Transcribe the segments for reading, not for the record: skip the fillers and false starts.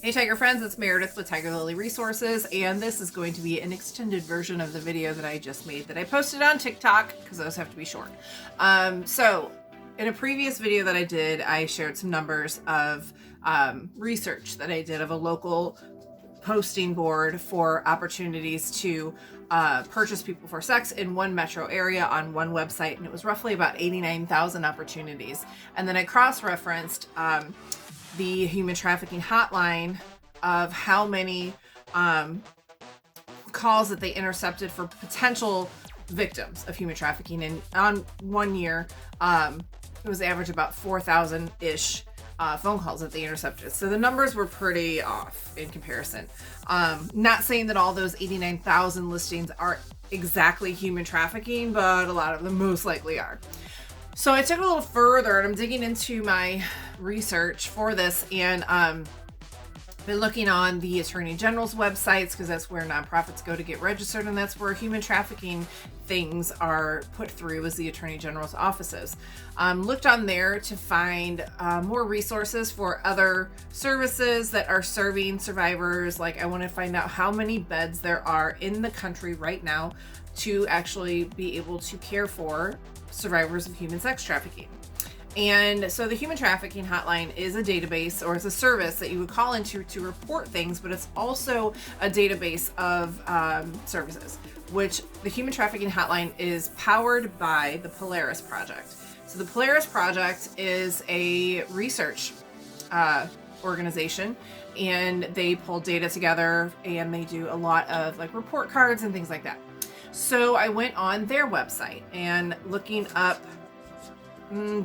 Hey Tiger friends, it's Meredith with Tigerlili Resources, and this is going to be an extended version of the video that I just made that I posted on TikTok, because those have to be short. So in a previous video that I did, I shared some numbers of research that I did of a local posting board for opportunities to purchase people for sex in one metro area on one website, and it was roughly about 89,000 opportunities. And then I cross-referenced the human trafficking hotline of how many calls that they intercepted for potential victims of human trafficking. And on 1 year, it was average about 4,000-ish phone calls that they intercepted. So the numbers were pretty off in comparison. Not saying that all those 89,000 listings are exactly human trafficking, but a lot of them most likely are. So I took it a little further, and I'm digging into my research for this, and been looking on the Attorney General's websites, because that's where nonprofits go to get registered, and that's where human trafficking things are put through, as the Attorney General's offices. Looked on there to find more resources for other services that are serving survivors. Like, I want to find out how many beds there are in the country right now to actually be able to care for survivors of human sex trafficking. And so the human trafficking hotline is a database, or is a service that you would call into to report things, but it's also a database of services, which the human trafficking hotline is powered by the Polaris Project. So the Polaris Project is a research organization, and they pull data together, and they do a lot of like report cards and things like that. So I went on their website and looking up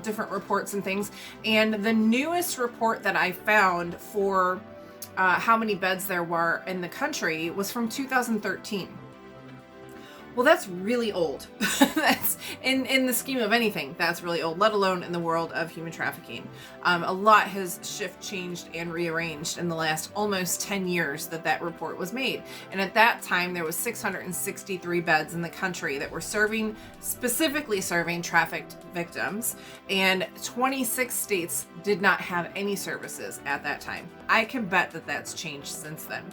different reports and things, and the newest report that I found for how many beds there were in the country was from 2013. Well, that's really old. That's in the scheme of anything, that's really old, let alone in the world of human trafficking. A lot has changed and rearranged in the last almost 10 years that report was made. And at that time, there was 663 beds in the country that were specifically serving trafficked victims, and 26 states did not have any services at that time. I can bet that that's changed since then.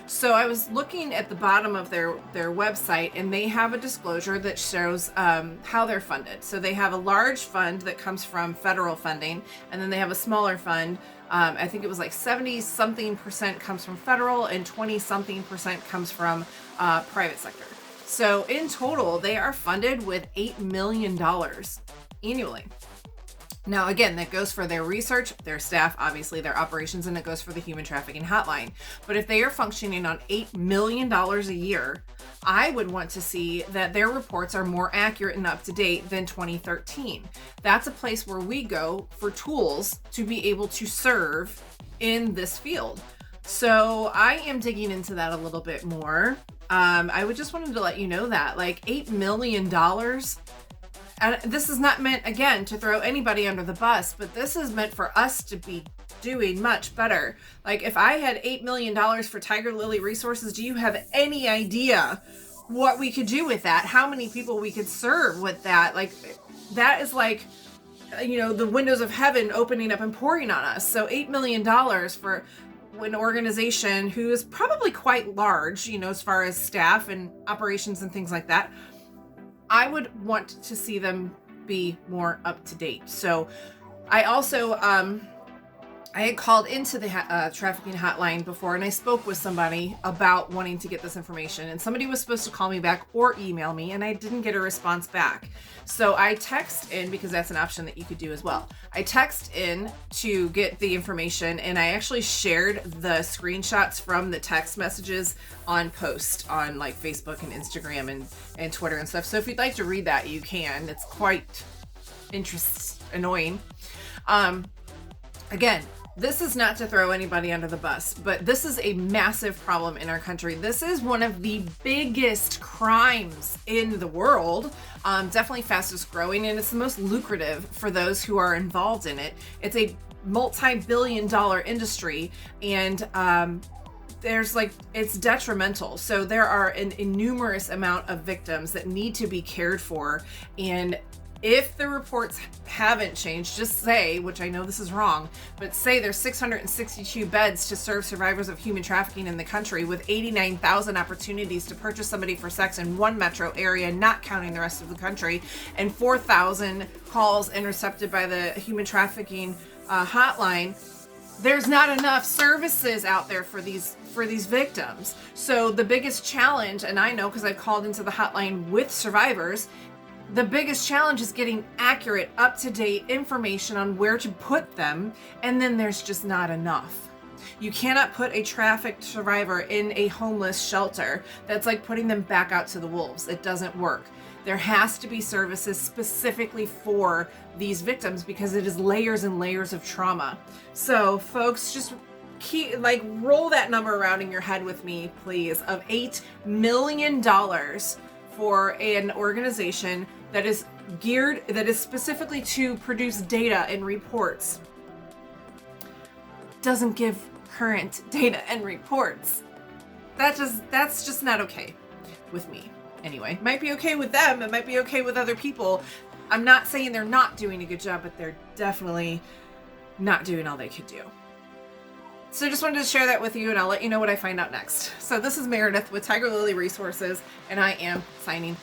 So I was looking at the bottom of their website, and they have a disclosure that shows how they're funded. So they have a large fund that comes from federal funding, and then they have a smaller fund. I think it was like 70-something% comes from federal, and 20-something% comes from private sector. So in total, they are funded with $8 million annually. Now, again, that goes for their research, their staff, obviously their operations, and it goes for the human trafficking hotline. But if they are functioning on $8 million a year, I would want to see that their reports are more accurate and up to date than 2013. That's a place where we go for tools to be able to serve in this field. So I am digging into that a little bit more. I would just wanted to let you know that, like, $8 million. And this is not meant, again, to throw anybody under the bus, but this is meant for us to be doing much better. Like, if I had $8 million for Tigerlili Resources, do you have any idea what we could do with that? How many people we could serve with that? Like, that is like, you know, the windows of heaven opening up and pouring on us. So $8 million for an organization who is probably quite large, you know, as far as staff and operations and things like that, I would want to see them be more up to date. So I also, I had called into the trafficking hotline before, and I spoke with somebody about wanting to get this information, and somebody was supposed to call me back or email me, and I didn't get a response back. So I text in, because that's an option that you could do as well. I text in to get the information, and I actually shared the screenshots from the text messages on post on like Facebook and Instagram and Twitter and stuff. So if you'd like to read that, you can. It's quite annoying. Again, this is not to throw anybody under the bus, but this is a massive problem in our country. This is one of the biggest crimes in the world, definitely fastest growing, and it's the most lucrative for those who are involved in it. It's a multi-billion-dollar industry, and it's detrimental. So there are an innumerous amount of victims that need to be cared for, and If the reports haven't changed, just say, which I know this is wrong, but say there's 662 beds to serve survivors of human trafficking in the country, with 89,000 opportunities to purchase somebody for sex in one metro area, not counting the rest of the country, and 4,000 calls intercepted by the human trafficking hotline. There's not enough services out there for these victims. So the biggest challenge, and I know because I've called into the hotline with survivors, the biggest challenge is getting accurate, up-to-date information on where to put them, and then there's just not enough. You cannot put a trafficked survivor in a homeless shelter. That's like putting them back out to the wolves. It doesn't work. There has to be services specifically for these victims because it is layers and layers of trauma. So folks, just roll that number around in your head with me, please, of $8 million for an organization that is specifically to produce data and reports. Doesn't give current data and reports. That's just not okay with me. Anyway, might be okay with them. It might be okay with other people. I'm not saying they're not doing a good job, but they're definitely not doing all they could do. So just wanted to share that with you, and I'll let you know what I find out next. So this is Meredith with Tigerlili Resources, and I am signing